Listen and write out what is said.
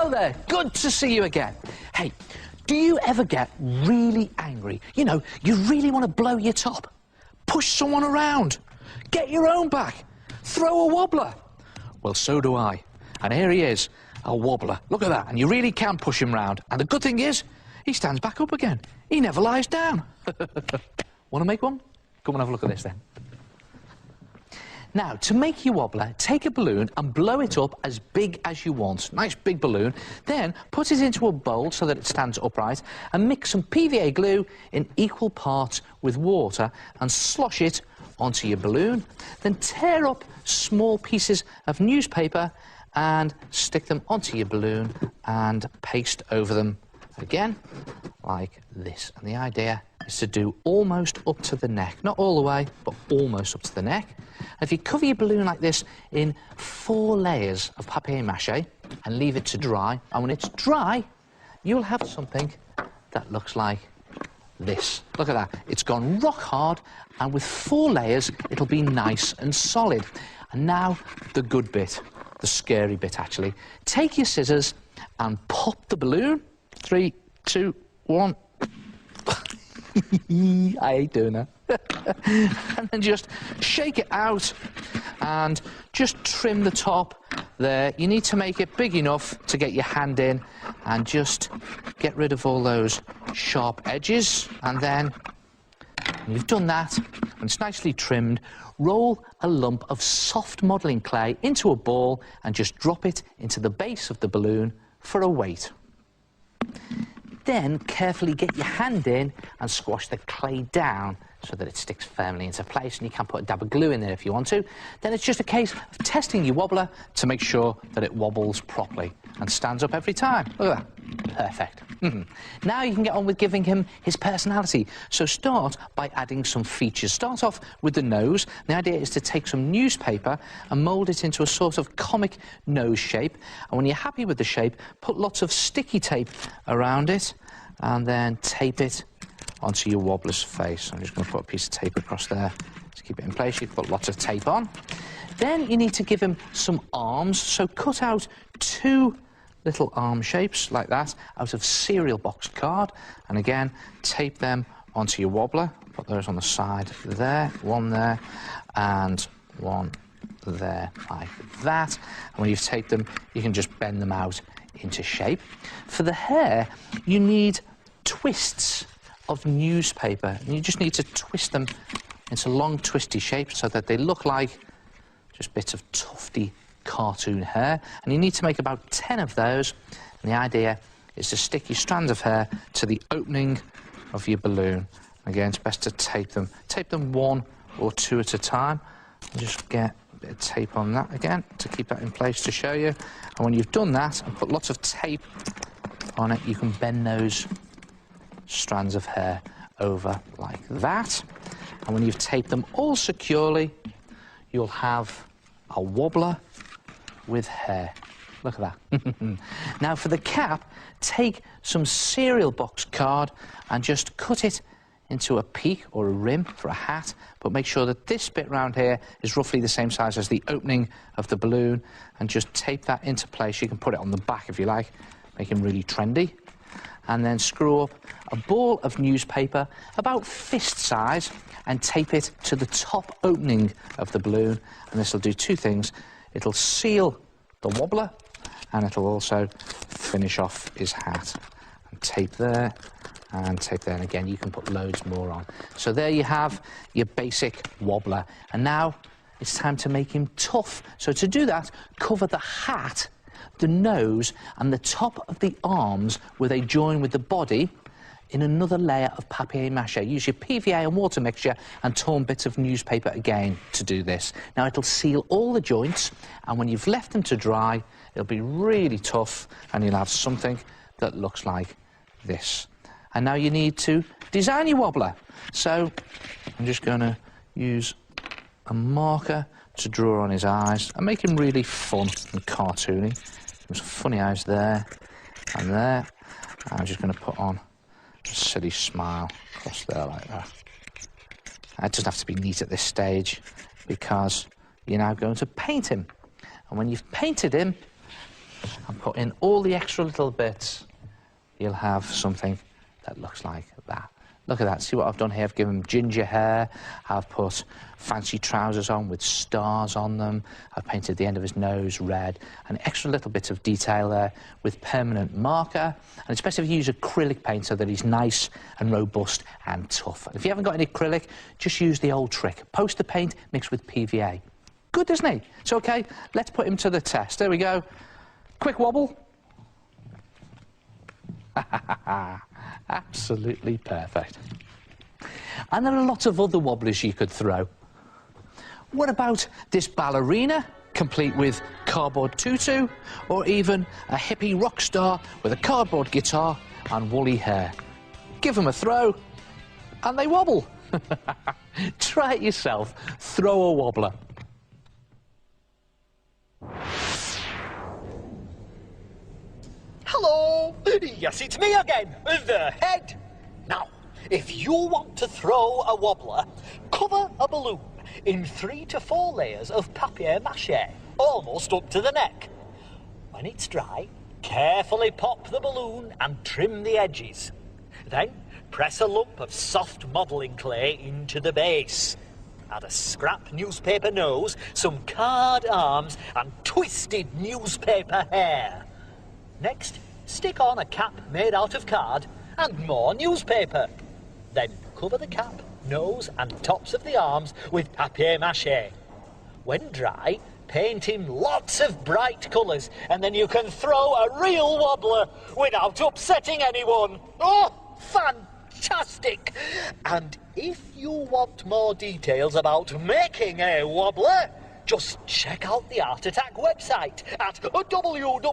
Hello there, good to see you again. Hey, do you ever get really angry? You know, you really want to blow your top, push someone around, get your own back, throw a wobbler. Well, so do I. And here he is, a wobbler. Look at that, and you really can push him round. And the good thing is, he stands back up again. He never lies down. Want to make one? Come and have a look at this then. Now, to make your wobbler, take a balloon and blow it up as big as you want. Nice big balloon. Then put it into a bowl so that it stands upright and mix some PVA glue in equal parts with water and slosh it onto your balloon. Then tear up small pieces of newspaper and stick them onto your balloon and paste over them again, like this. And the idea is to do almost up to the neck. Not all the way, but almost up to the neck. And if you cover your balloon like this in 4 layers of papier-mâché and leave it to dry, and when it's dry, you'll have something that looks like this. Look at that. It's gone rock hard, and with 4 layers, it'll be nice and solid. And now, the good bit, the scary bit, actually. Take your scissors and pop the balloon. 3, 2, 1. I hate doing that. And then just shake it out and just trim the top there. You need to make it big enough to get your hand in and just get rid of all those sharp edges. And then, when you've done that, and it's nicely trimmed, roll a lump of soft modelling clay into a ball and just drop it into the base of the balloon for a weight. Then carefully get your hand in and squash the clay down so that it sticks firmly into place, and you can put a dab of glue in there if you want to. Then it's just a case of testing your wobbler to make sure that it wobbles properly and stands up every time. Look at that. Perfect. Now you can get on with giving him his personality. So start by adding some features. Start off with the nose. The idea is to take some newspaper and mould it into a sort of comic nose shape. And when you're happy with the shape, put lots of sticky tape around it and then tape it onto your wobbler's face. I'm just going to put a piece of tape across there to keep it in place. You can put lots of tape on. Then you need to give him some arms. So cut out 2 little arm shapes like that out of cereal box card, and again tape them onto your wobbler. Put those on the side there, 1 there and 1 there, like that. And when you've taped them, you can just bend them out into shape. For the hair, you need twists of newspaper, and you just need to twist them into long twisty shapes so that they look like just bits of tufty cartoon hair. And you need to make about 10 of those, and the idea is to stick your strands of hair to the opening of your balloon. Again, it's best to tape them 1 or 2 at a time, and just get a bit of tape on that again to keep that in place to show you. And when you've done that and put lots of tape on it, you can bend those strands of hair over like that. And when you've taped them all securely, you'll have a wobbler with hair. Look at that. Now for the cap, take some cereal box card and just cut it into a peak or a rim for a hat, but make sure that this bit round here is roughly the same size as the opening of the balloon, and just tape that into place. You can put it on the back if you like, make him really trendy. And then screw up a ball of newspaper about fist size and tape it to the top opening of the balloon. And this will do 2 things. It'll seal the wobbler, and it'll also finish off his hat. And tape there, and tape there, and again you can put loads more on. So there you have your basic wobbler. And now it's time to make him tough. So to do that, cover the hat, the nose and the top of the arms where they join with the body in another layer of papier-mâché. Use your PVA and water mixture and torn bits of newspaper again to do this. Now it'll seal all the joints, and when you've left them to dry, it'll be really tough and you'll have something that looks like this. And now you need to design your wobbler. So I'm just going to use a marker to draw on his eyes and make him really fun and cartoony. Some funny eyes there and there. And I'm just going to put on a silly smile across there like that. It doesn't have to be neat at this stage because you're now going to paint him. And when you've painted him, and put in all the extra little bits, you'll have something that looks like that. Look at that, see what I've done here? I've given him ginger hair, I've put fancy trousers on with stars on them, I've painted the end of his nose red, and extra little bits of detail there with permanent marker. And it's best if you use acrylic paint so that he's nice and robust and tough. And if you haven't got any acrylic, just use the old trick. Poster paint mixed with PVA. Good, isn't he? So, okay, let's put him to the test. There we go. Quick wobble. Absolutely perfect. And there are lots of other wobblers you could throw. What about this ballerina, complete with cardboard tutu, or even a hippie rock star with a cardboard guitar and woolly hair? Give them a throw, and they wobble. Try it yourself. Throw a wobbler. Hello! Yes, it's me again, the head. Now, if you want to throw a wobbler, cover a balloon in 3 to 4 layers of papier-mâché, almost up to the neck. When it's dry, carefully pop the balloon and trim the edges. Then, press a lump of soft modelling clay into the base. Add a scrap newspaper nose, some card arms and twisted newspaper hair. Next, stick on a cap made out of card and more newspaper. Then cover the cap, nose and tops of the arms with papier-mâché. When dry, paint in lots of bright colours and then you can throw a real wobbler without upsetting anyone. Oh, fantastic! And if you want more details about making a wobbler, just check out the Art Attack website at www.citv.co.uk.